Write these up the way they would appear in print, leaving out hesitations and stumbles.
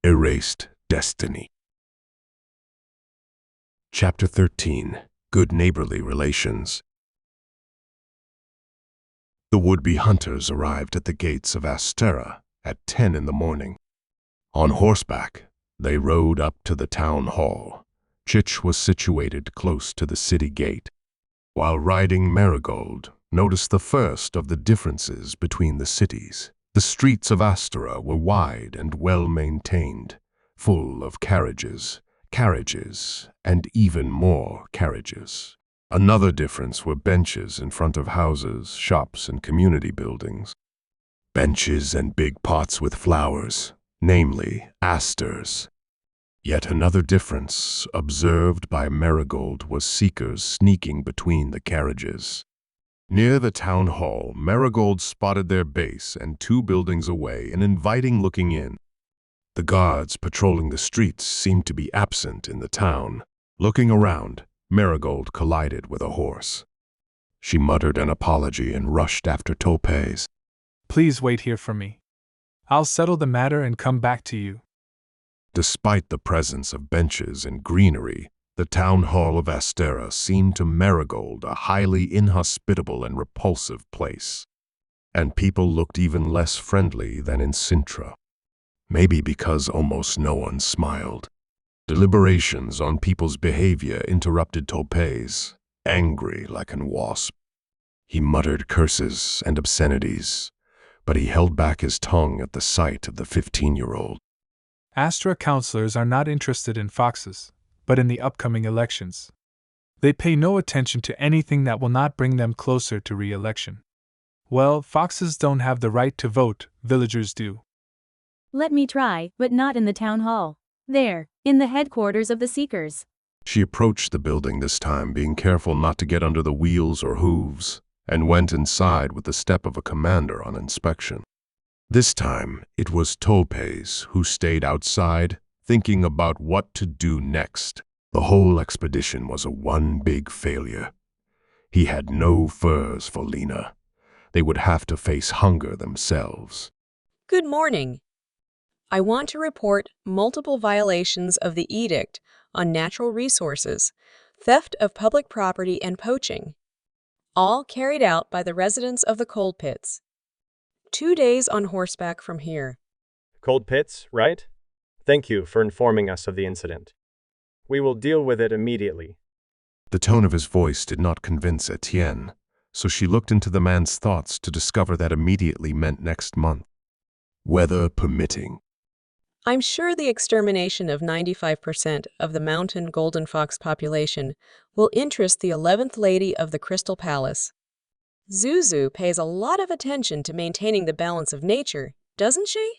Erased Destiny. Chapter 13. Good Neighborly Relations. The would-be hunters arrived at the gates of Astera at 10 in the morning. On horseback, they rode up to the town hall. Chich was situated close to the city gate. While riding, Merigold noticed the first of the differences between the cities. The streets of Astera were wide and well-maintained, full of carriages, and even more carriages. Another difference were benches in front of houses, shops, and community buildings. Benches and big pots with flowers, namely asters. Yet another difference observed by Merigold was seekers sneaking between the carriages. Near the town hall, Merigold spotted their base and 2 buildings away an inviting-looking inn. The guards patrolling the streets seemed to be absent in the town. Looking around, Merigold collided with a horse. She muttered an apology and rushed after Topaz. "Please wait here for me. I'll settle the matter and come back to you." Despite the presence of benches and greenery, the town hall of Astera seemed to Merigold a highly inhospitable and repulsive place. And people looked even less friendly than in Sintra. Maybe because almost no one smiled. Deliberations on people's behavior interrupted Topaz, angry like an wasp. He muttered curses and obscenities, but he held back his tongue at the sight of the 15-year-old. Astera councilors are not interested in foxes, but in the upcoming elections. They pay no attention to anything that will not bring them closer to re-election. Well, foxes don't have the right to vote, villagers do. Let me try, but not in the town hall. There, in the headquarters of the Seekers. She approached the building this time, being careful not to get under the wheels or hooves, and went inside with the step of a commander on inspection. This time, it was Topaz who stayed outside, thinking about what to do next. The whole expedition was one big failure. He had no furs for Lena. They would have to face hunger themselves. Good morning. I want to report multiple violations of the edict on natural resources, theft of public property, and poaching, all carried out by the residents of the coal pits. 2 days on horseback from here. Cold pits, right? Thank you for informing us of the incident. We will deal with it immediately. The tone of his voice did not convince Etienne, so she looked into the man's thoughts to discover that immediately meant next month. Weather permitting. I'm sure the extermination of 95% of the mountain golden fox population will interest the 11th Lady of the Crystal Palace. Zuzu pays a lot of attention to maintaining the balance of nature, doesn't she?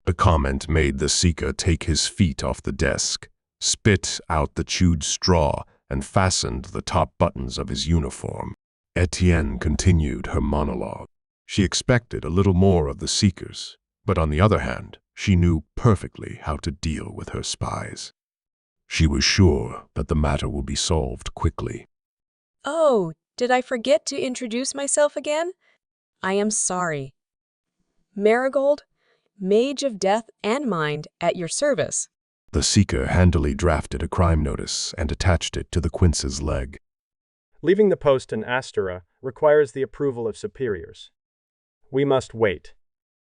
The comment made the seeker take his feet off the desk, spit out the chewed straw, and fastened the top buttons of his uniform. Etienne continued her monologue. She expected a little more of the seekers, but on the other hand, she knew perfectly how to deal with her spies. She was sure that the matter would be solved quickly. Oh, did I forget to introduce myself again? I am sorry. Merigold, Mage of Death and Mind, at your service. The seeker handily drafted a crime notice and attached it to the quince's leg. Leaving the post in Astera requires the approval of superiors. We must wait.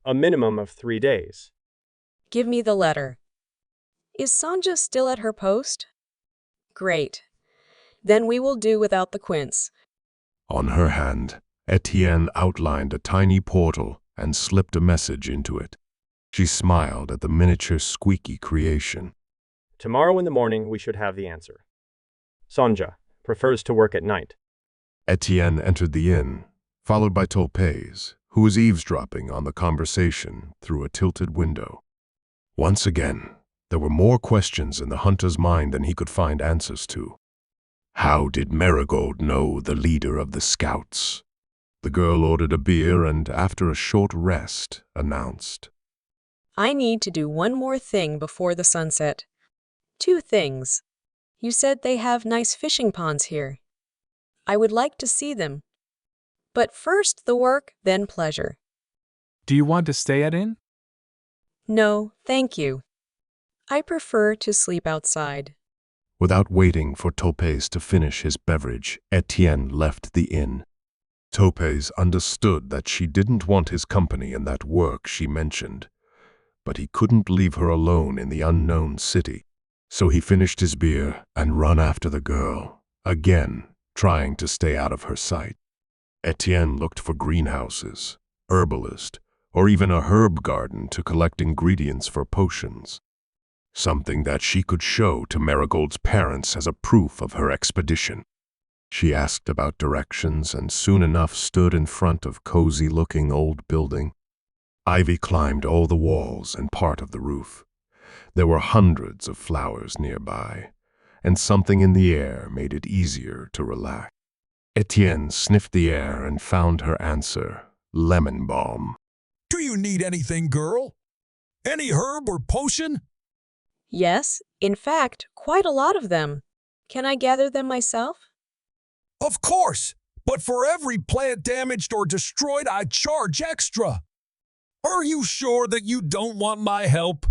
A minimum of 3 days. Give me the letter. Is Sonja still at her post? Great. Then we will do without the quince. On her hand, Etienne outlined a tiny portal and slipped a message into it. She smiled at the miniature squeaky creation. Tomorrow in the morning we should have the answer. Sonja prefers to work at night. Etienne entered the inn, followed by Topaz, who was eavesdropping on the conversation through a tilted window. Once again, there were more questions in the hunter's mind than he could find answers to. How did Merigold know the leader of the scouts? The girl ordered a beer and, after a short rest, announced, I need to do one more thing before the sunset. 2 things. You said they have nice fishing ponds here. I would like to see them. But first the work, then pleasure. Do you want to stay at inn? No, thank you. I prefer to sleep outside. Without waiting for Topaz to finish his beverage, Etienne left the inn. Topaz understood that she didn't want his company in that work she mentioned, but he couldn't leave her alone in the unknown city. So he finished his beer and ran after the girl, again trying to stay out of her sight. Etienne looked for greenhouses, herbalist, or even a herb garden to collect ingredients for potions, something that she could show to Merigold's parents as a proof of her expedition. She asked about directions and soon enough stood in front of cozy-looking old building. Ivy climbed all the walls and part of the roof. There were hundreds of flowers nearby, and something in the air made it easier to relax. Etienne sniffed the air and found her answer, lemon balm. Do you need anything, girl? Any herb or potion? Yes, in fact, quite a lot of them. Can I gather them myself? Of course, but for every plant damaged or destroyed, I charge extra. Are you sure that you don't want my help?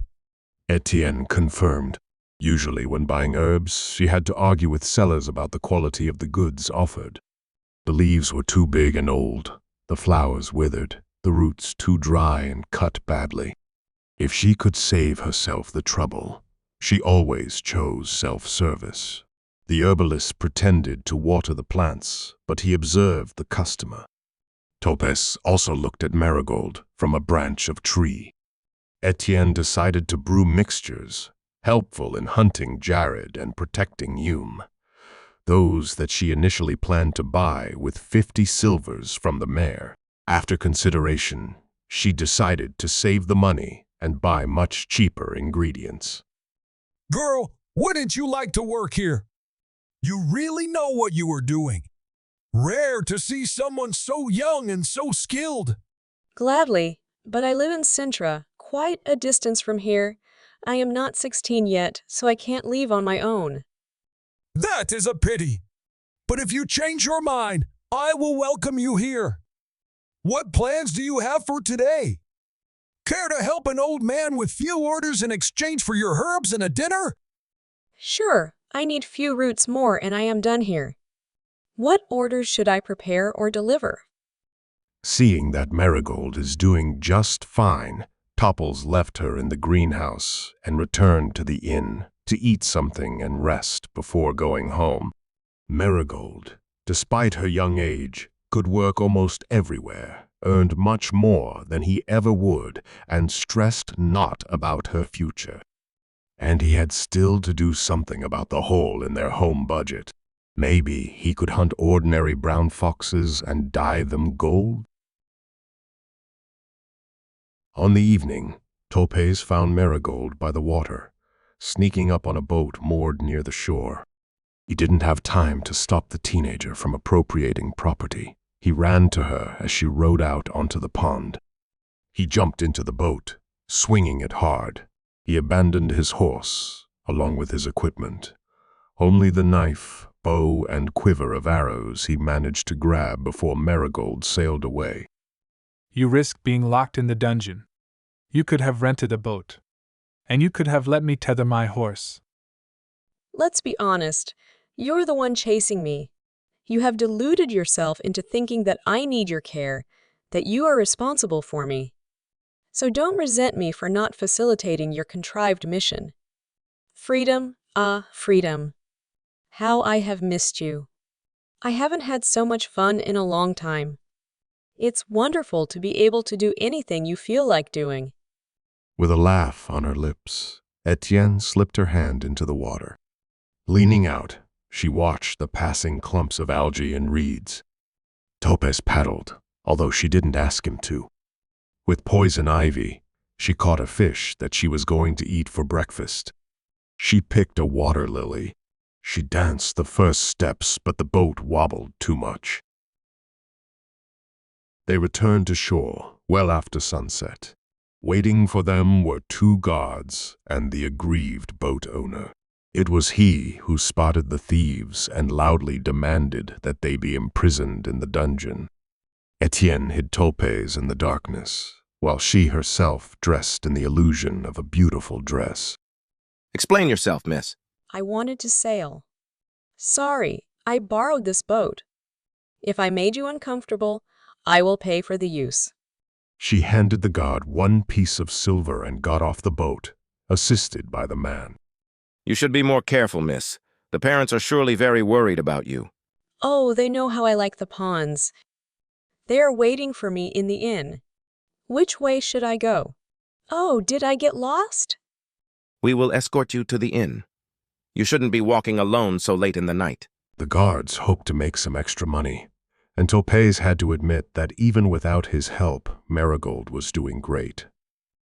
Etienne confirmed. Usually when buying herbs, she had to argue with sellers about the quality of the goods offered. The leaves were too big and old, the flowers withered, the roots too dry and cut badly. If she could save herself the trouble, she always chose self-service. The herbalist pretended to water the plants, but he observed the customer. Topaz also looked at Merigold from a branch of tree. Etienne decided to brew mixtures, helpful in hunting Jared and protecting Hume. Those that she initially planned to buy with 50 silvers from the mayor. After consideration, she decided to save the money and buy much cheaper ingredients. Girl, wouldn't you like to work here? You really know what you are doing. Rare to see someone so young and so skilled. Gladly, but I live in Sintra, quite a distance from here. I am not 16 yet, so I can't leave on my own. That is a pity. But if you change your mind, I will welcome you here. What plans do you have for today? Care to help an old man with few orders in exchange for your herbs and a dinner? Sure, I need few roots more and I am done here. What orders should I prepare or deliver? Seeing that Merigold is doing just fine, Topples left her in the greenhouse and returned to the inn to eat something and rest before going home. Merigold, despite her young age, could work almost everywhere, earned much more than he ever would, and stressed not about her future. And he had still to do something about the hole in their home budget. Maybe he could hunt ordinary brown foxes and dye them gold? On the evening, Topaz found Merigold by the water, sneaking up on a boat moored near the shore. He didn't have time to stop the teenager from appropriating property. He ran to her as she rowed out onto the pond. He jumped into the boat, swinging it hard. He abandoned his horse, along with his equipment. Only the knife, bow, and quiver of arrows he managed to grab before Merigold sailed away. You risked being locked in the dungeon. You could have rented a boat. And you could have let me tether my horse. Let's be honest, you're the one chasing me. You have deluded yourself into thinking that I need your care, that you are responsible for me. So don't resent me for not facilitating your contrived mission. Freedom, freedom. How I have missed you. I haven't had so much fun in a long time. It's wonderful to be able to do anything you feel like doing. With a laugh on her lips, Etienne slipped her hand into the water. Leaning out, she watched the passing clumps of algae and reeds. Topaz paddled, although she didn't ask him to. With poison ivy, she caught a fish that she was going to eat for breakfast. She picked a water lily. She danced the first steps, but the boat wobbled too much. They returned to shore well after sunset. Waiting for them were 2 guards and the aggrieved boat owner. It was he who spotted the thieves and loudly demanded that they be imprisoned in the dungeon. Etienne hid Topaz in the darkness, while she herself dressed in the illusion of a beautiful dress. Explain yourself, miss. I wanted to sail. Sorry, I borrowed this boat. If I made you uncomfortable, I will pay for the use. She handed the guard one piece of silver and got off the boat, assisted by the man. You should be more careful, miss. The parents are surely very worried about you. Oh, they know how I like the ponds. They are waiting for me in the inn. Which way should I go? Oh, did I get lost? We will escort you to the inn. You shouldn't be walking alone so late in the night. The guards hoped to make some extra money, and Topaz had to admit that even without his help, Merigold was doing great.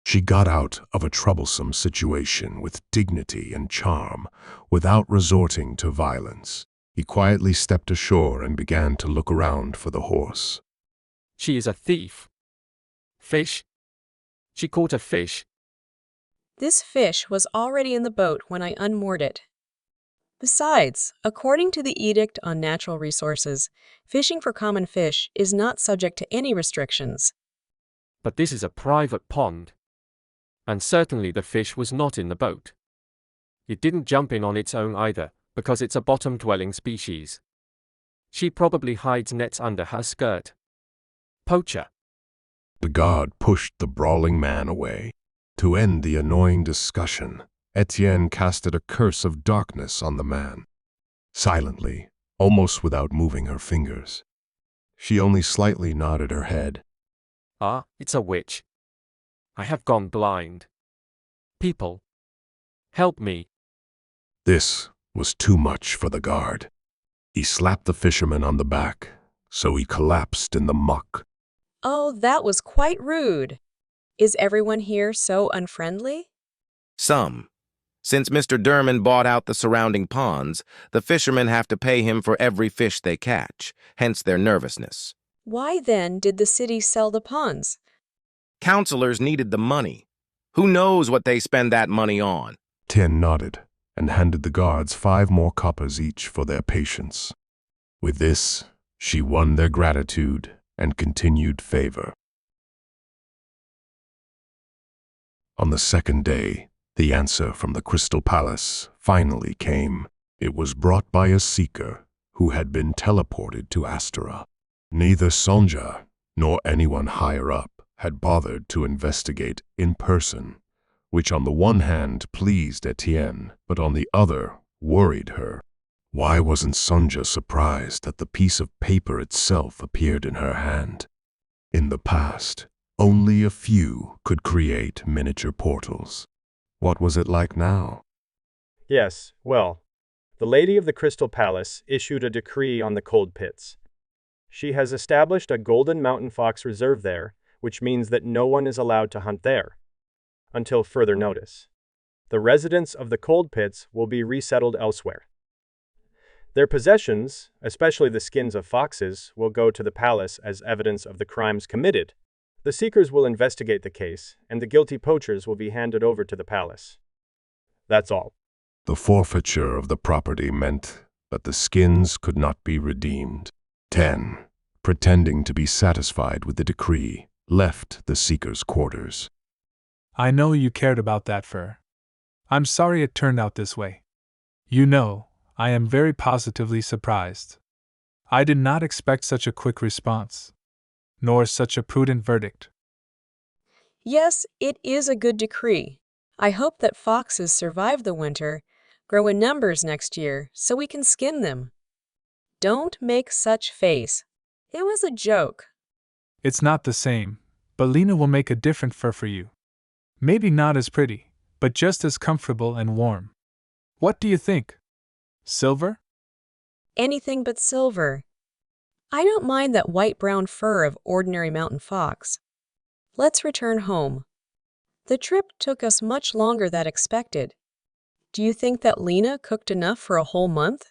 She got out of a troublesome situation with dignity and charm, without resorting to violence. He quietly stepped ashore and began to look around for the horse. She is a thief. Fish? She caught a fish. This fish was already in the boat when I unmoored it. Besides, according to the Edict on Natural Resources, fishing for common fish is not subject to any restrictions. But this is a private pond. And certainly the fish was not in the boat. It didn't jump in on its own either, because it's a bottom-dwelling species. She probably hides nets under her skirt. Poacher. The guard pushed the brawling man away. To end the annoying discussion, Etienne casted a curse of darkness on the man. Silently, almost without moving her fingers. She only slightly nodded her head. Ah, it's a witch. I have gone blind. People, help me. This was too much for the guard. He slapped the fisherman on the back, so he collapsed in the muck. Oh, that was quite rude. Is everyone here so unfriendly? Some. Since Mr. Derman bought out the surrounding ponds, the fishermen have to pay him for every fish they catch, hence their nervousness. Why then did the city sell the ponds? Counselors needed the money. Who knows what they spend that money on? Etienne nodded and handed the guards 5 more coppers each for their patience. With this, she won their gratitude and continued favor. On the second day, the answer from the Crystal Palace finally came. It was brought by a seeker who had been teleported to Astera. Neither Sonja nor anyone higher up had bothered to investigate in person, which on the one hand pleased Etienne, but on the other worried her. Why wasn't Sonja surprised that the piece of paper itself appeared in her hand? In the past, only a few could create miniature portals. What was it like now? Yes, well, the Lady of the Crystal Palace issued a decree on the cold pits. She has established a golden mountain fox reserve there, which means that no one is allowed to hunt there, until further notice. The residents of the cold pits will be resettled elsewhere. Their possessions, especially the skins of foxes, will go to the palace as evidence of the crimes committed. The seekers will investigate the case, and the guilty poachers will be handed over to the palace. That's all. The forfeiture of the property meant that the skins could not be redeemed. 10, pretending to be satisfied with the decree, left the seekers' quarters. I know you cared about that fur. I'm sorry it turned out this way. You know, I am very positively surprised. I did not expect such a quick response, nor such a prudent verdict. Yes, it is a good decree. I hope that foxes survive the winter, grow in numbers next year, so we can skin them. Don't make such face. It was a joke. It's not the same, but Lena will make a different fur for you. Maybe not as pretty, but just as comfortable and warm. What do you think? Silver? Anything but silver. I don't mind that white-brown fur of ordinary mountain fox. Let's return home. The trip took us much longer than expected. Do you think that Lena cooked enough for a whole month?